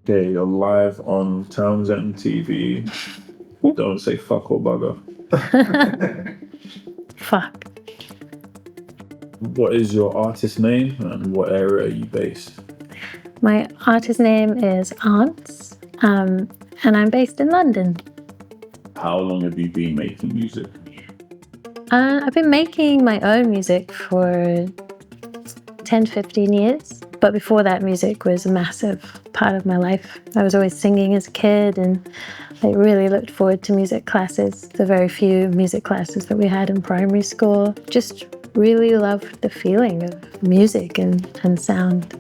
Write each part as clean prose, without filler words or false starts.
Okay, you're live on Townshend TV. Don't say fuck or bugger. Fuck. What is your artist name and what area are you based? My artist name is AUNCE, and I'm based in London. How long have you been making music? I've been making my own music for 10, 15 years. But before that, music was a massive part of my life. I was always singing as a kid, and I really looked forward to music classes, the very few music classes that we had in primary school. Just really loved the feeling of music and sound.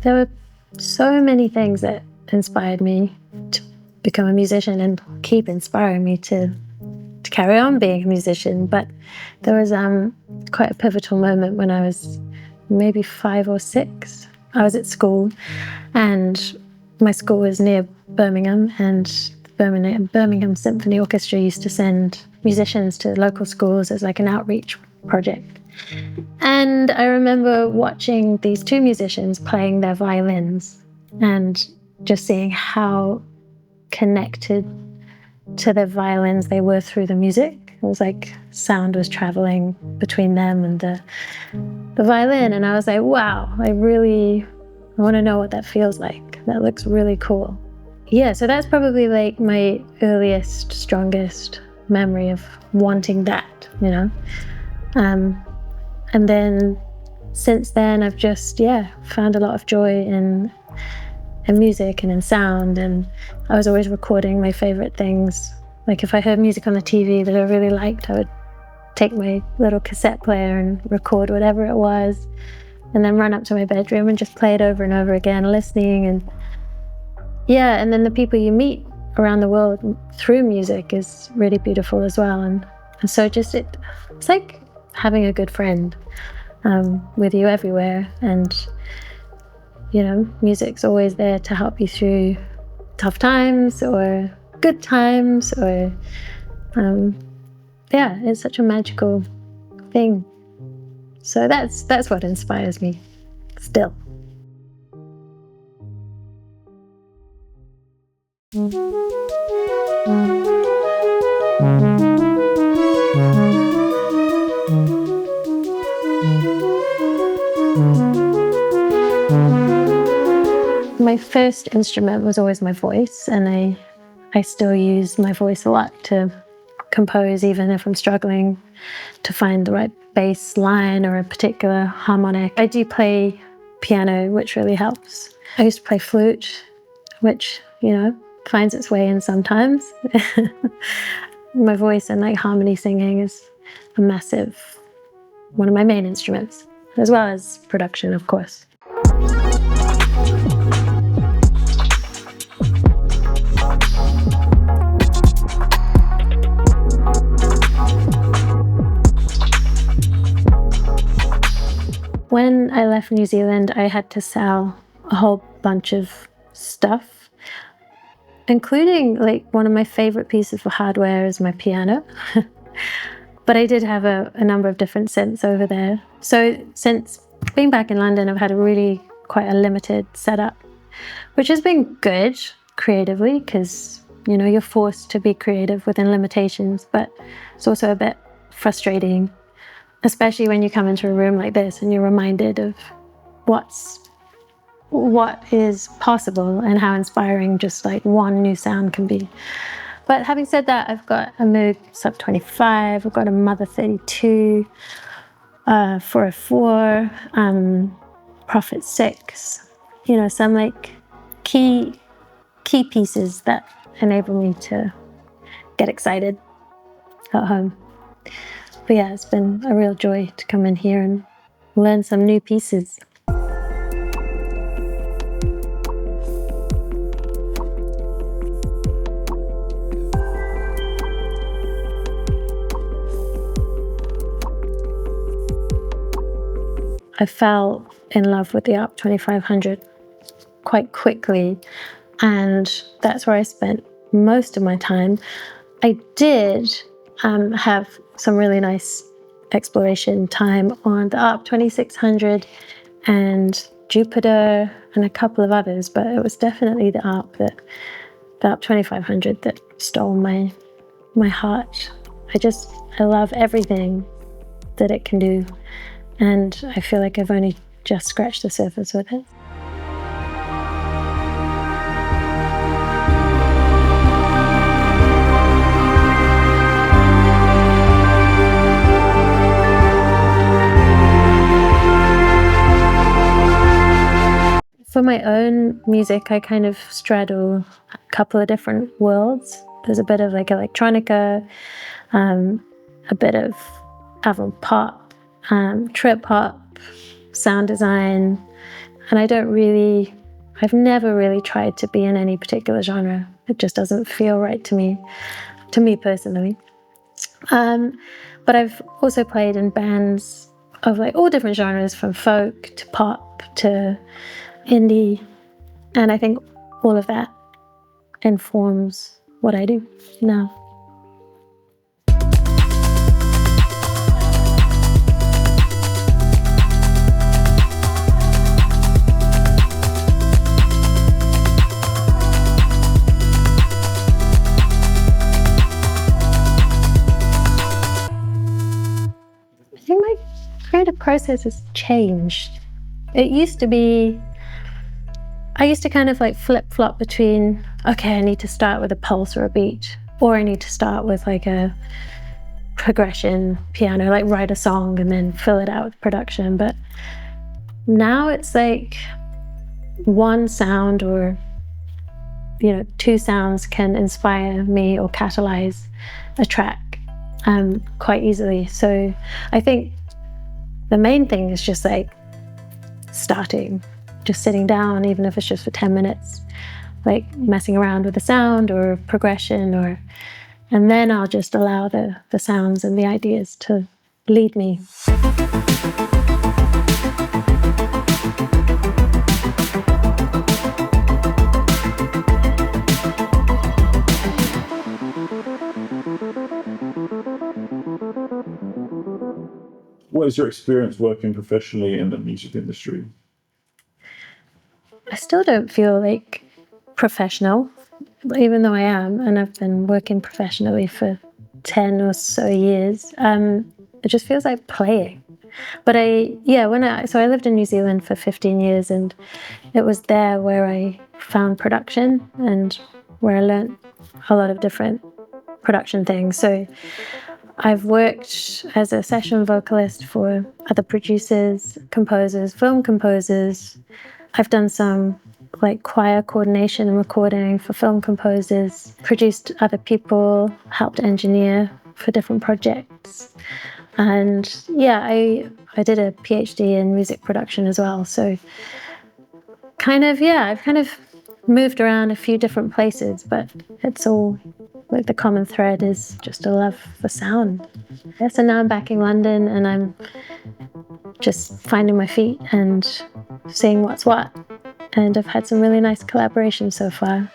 There were so many things that inspired me to become a musician and keep inspiring me to carry on being a musician. But there was quite a pivotal moment when I was maybe 5 or 6. I was at school, and my school was near Birmingham, and the Birmingham Symphony Orchestra used to send musicians to local schools as like an outreach project. And I remember watching these 2 musicians playing their violins and just seeing how connected to their violins they were through the music. It was like sound was traveling between them and the violin. And I was like, wow, I want to know what that feels like. That looks really cool. Yeah, so that's probably like my earliest, strongest memory of wanting that, you know? And then since then, I've just, found a lot of joy in music and in sound. And I was always recording my favorite things. Like if I heard music on the TV that I really liked, I would take my little cassette player and record whatever it was, and then run up to my bedroom and just play it over and over again, listening. And and then the people you meet around the world through music is really beautiful as well. And so just it's like having a good friend with you everywhere, and you know, music's always there to help you through tough times or good times, or it's such a magical thing. So that's what inspires me still. My first instrument was always my voice, and I still use my voice a lot to compose, even if I'm struggling to find the right bass line or a particular harmonic. I do play piano, which really helps. I used to play flute, which, you know, finds its way in sometimes. My voice and like harmony singing is one of my main instruments, as well as production, of course. When I left New Zealand, I had to sell a whole bunch of stuff, including like one of my favorite pieces of hardware is my piano. But I did have a number of different synths over there. So since being back in London, I've had quite a limited setup, which has been good creatively, because, you know, you're forced to be creative within limitations, but it's also a bit frustrating, especially when you come into a room like this and you're reminded of what is possible and how inspiring just like one new sound can be. But having said that, I've got a Moog Sub 25, I've got a Mother 32, 404, Prophet 6, you know, some like key pieces that enable me to get excited at home. But yeah, it's been a real joy to come in here and learn some new pieces. I fell in love with the ARP 2500 quite quickly, and that's where I spent most of my time. I did have some really nice exploration time on the ARP 2600 and Jupiter and a couple of others, but it was definitely the ARP 2500 that stole my heart. I love everything that it can do, and I feel like I've only just scratched the surface with it. For my own music, I kind of straddle a couple of different worlds. There's a bit of like electronica, a bit of avant-pop, trip hop, sound design, and I've never really tried to be in any particular genre. It just doesn't feel right to me personally. But I've also played in bands of like all different genres, from folk to pop to indie, and I think all of that informs what I do now. I think my creative process has changed. It used to be, I used to kind of like flip-flop between, okay, I need to start with a pulse or a beat, or I need to start with like a progression piano, like write a song and then fill it out with production. But now it's like one sound or, two sounds can inspire me or catalyze a track quite easily. So I think the main thing is just like starting, just sitting down, even if it's just for 10 minutes, like messing around with the sound or progression, and then I'll just allow the sounds and the ideas to lead me. What is your experience working professionally in the music industry? I still don't feel like professional, even though I am, and I've been working professionally for 10 or so years. It just feels like playing. But I lived in New Zealand for 15 years, and it was there where I found production and where I learned a lot of different production things. So I've worked as a session vocalist for other producers, composers, film composers. I've done some like choir coordination and recording for film composers, produced other people, helped engineer for different projects. And I did a PhD in music production as well. So I've kind of moved around a few different places, but it's all like the common thread is just a love for sound. Yeah, so now I'm back in London and I'm just finding my feet and seeing what's what. And I've had some really nice collaborations so far.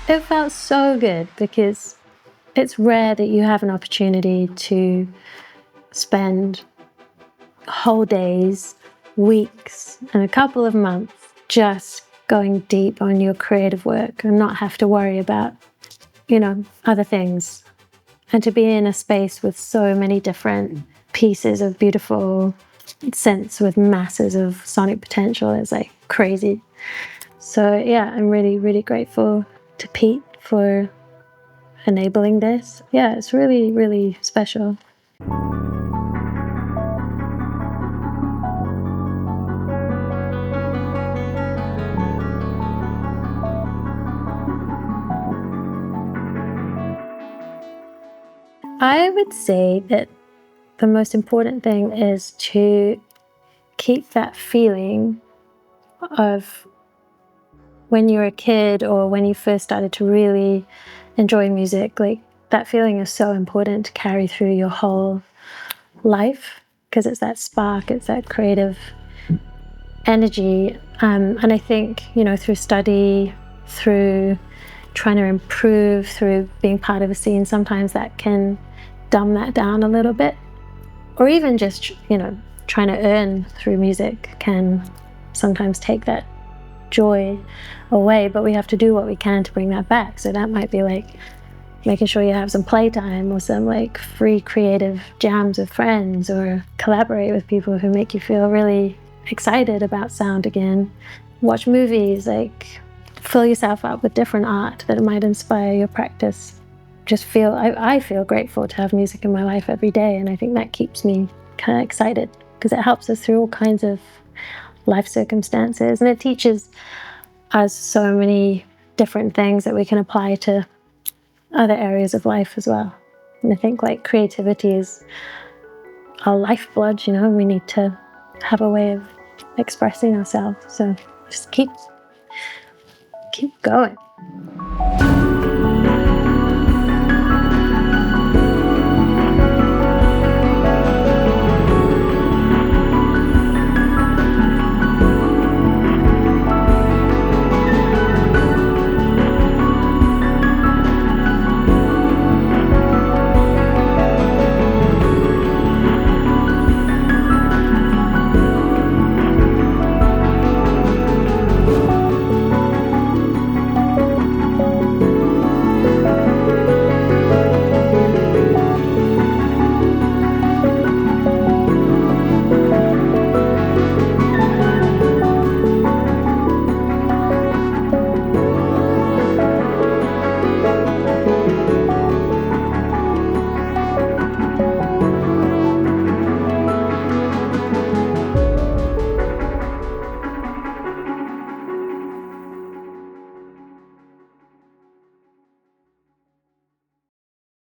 It felt so good because it's rare that you have an opportunity to spend whole days, weeks, and a couple of months just going deep on your creative work and not have to worry about, other things. And to be in a space with so many different pieces of beautiful synths with masses of sonic potential is like crazy. So I'm really, really grateful to Pete for enabling this. Yeah, it's really, really special. I would say that the most important thing is to keep that feeling of when you were a kid or when you first started to really enjoy music. Like, that feeling is so important to carry through your whole life, because it's that spark, it's that creative energy. And I think, through study, through trying to improve, through being part of a scene, sometimes that can dumb that down a little bit. Or even just, trying to earn through music can sometimes take that joy away, but we have to do what we can to bring that back. So that might be like making sure you have some playtime or some like free creative jams with friends, or collaborate with people who make you feel really excited about sound again. Watch movies, like fill yourself up with different art that might inspire your practice. I feel grateful to have music in my life every day, and I think that keeps me kind of excited because it helps us through all kinds of life circumstances, and it teaches us so many different things that we can apply to other areas of life as well. And I think like creativity is our lifeblood, we need to have a way of expressing ourselves. So just keep going.